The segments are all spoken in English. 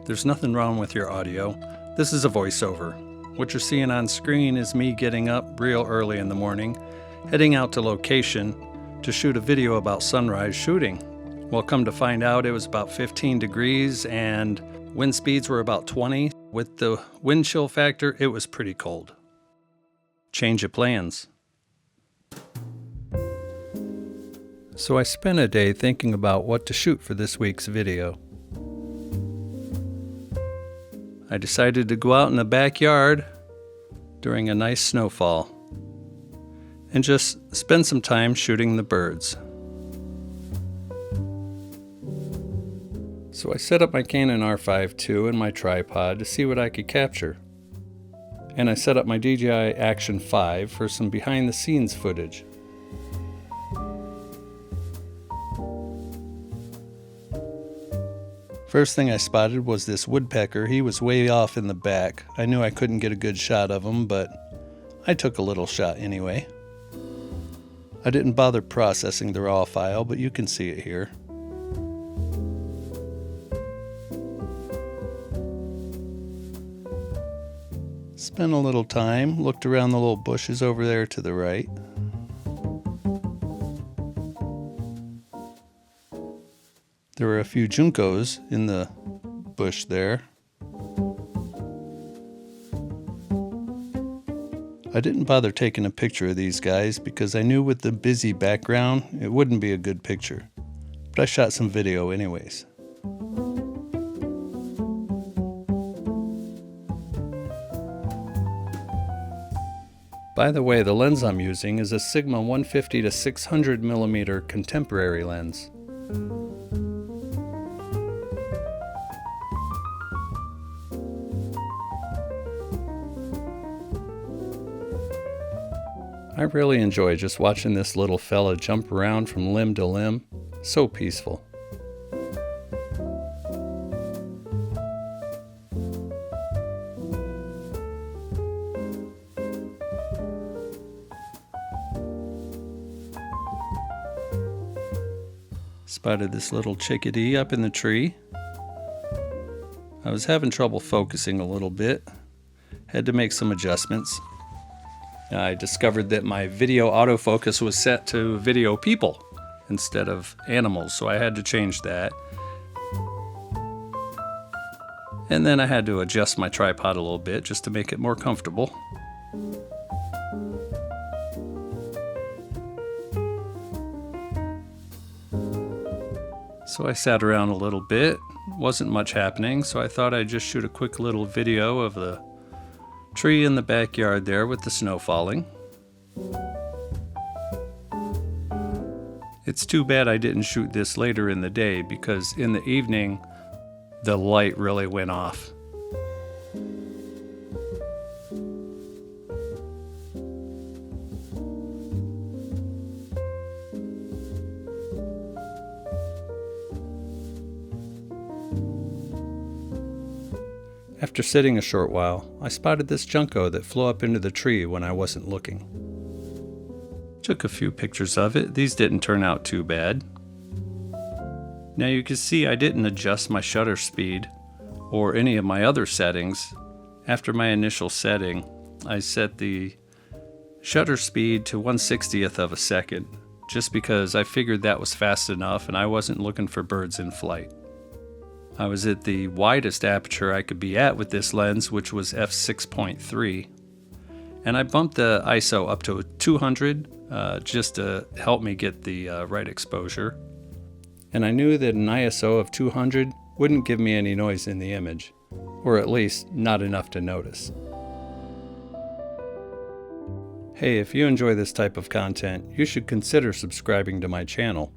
there's nothing wrong with your audio. This is a voiceover. What you're seeing on screen is me getting up real early in the morning, heading out to location to shoot a video about sunrise shooting. Well, come to find out, it was about 15 degrees and wind speeds were about 20. With the wind chill factor, it was pretty cold. Change of plans. So I spent a day thinking about what to shoot for this week's video. I decided to go out in the backyard during a nice snowfall and just spend some time shooting the birds. So I set up my Canon R5II and my tripod to see what I could capture. And I set up my DJI Action 5 for some behind the scenes footage. First thing I spotted was this woodpecker. He was way off in the back. I knew I couldn't get a good shot of him, but I took a little shot anyway. I didn't bother processing the raw file, but you can see it here. Spent a little time, looked around the little bushes over there to the right. There were a few Juncos in the bush there. I didn't bother taking a picture of these guys because I knew with the busy background it wouldn't be a good picture. But I shot some video anyways. By the way, the lens I'm using is a Sigma 150 to 600 millimeter contemporary lens. I really enjoy just watching this little fella jump around from limb to limb. So peaceful. Spotted this little chickadee up in the tree. I was having trouble focusing a little bit. Had to make some adjustments. I discovered that my video autofocus was set to video people instead of animals, so I had to change that. And then I had to adjust my tripod a little bit just to make it more comfortable. So I sat around a little bit. Wasn't much happening, so I thought I'd just shoot a quick little video of the tree in the backyard there with the snow falling. It's too bad I didn't shoot this later in the day because in the evening the light really went off. After sitting a short while, I spotted this Junco that flew up into the tree when I wasn't looking. Took a few pictures of it. These didn't turn out too bad. Now you can see I didn't adjust my shutter speed or any of my other settings. After my initial setting, I set the shutter speed to 1/60th of a second, just because I figured that was fast enough and I wasn't looking for birds in flight. I was at the widest aperture I could be at with this lens, which was f6.3. And I bumped the ISO up to 200 just to help me get the right exposure. And I knew that an ISO of 200 wouldn't give me any noise in the image, or at least not enough to notice. Hey, if you enjoy this type of content, you should consider subscribing to my channel.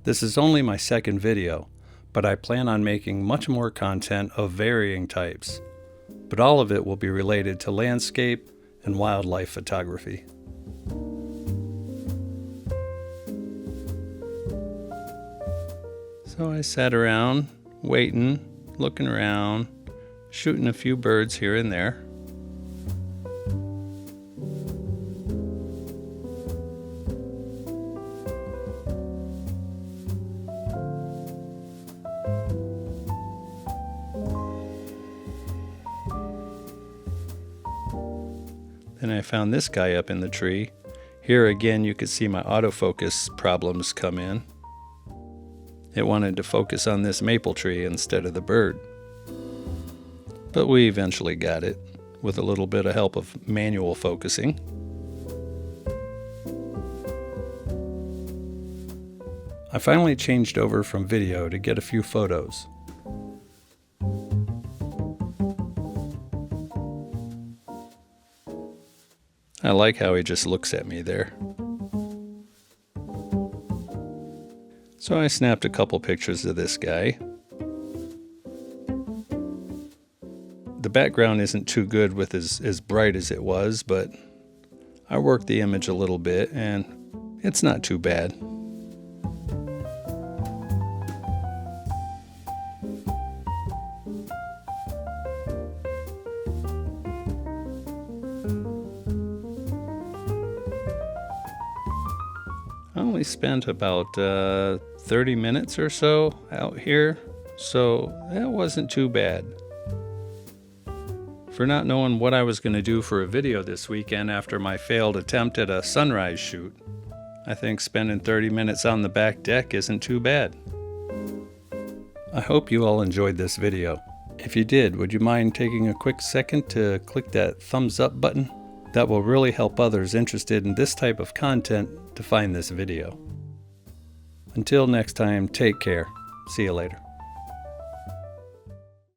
This is only my second video, but I plan on making much more content of varying types. But all of it will be related to landscape and wildlife photography. So I sat around, waiting, looking around, shooting a few birds here and there. Then I found this guy up in the tree. Here again you could see my autofocus problems come in. It wanted to focus on this maple tree instead of the bird. But we eventually got it, with a little bit of help of manual focusing. I finally changed over from video to get a few photos. I like how he just looks at me there. So I snapped a couple pictures of this guy. The background isn't too good with as bright as it was, but I worked the image a little bit and it's not too bad. I only spent about 30 minutes or so out here, so that wasn't too bad. For not knowing what I was going to do for a video this weekend after my failed attempt at a sunrise shoot, I think spending 30 minutes on the back deck isn't too bad. I hope you all enjoyed this video. If you did, would you mind taking a quick second to click that thumbs up button? That will really help others interested in this type of content to find this video. Until next time, take care. See you later.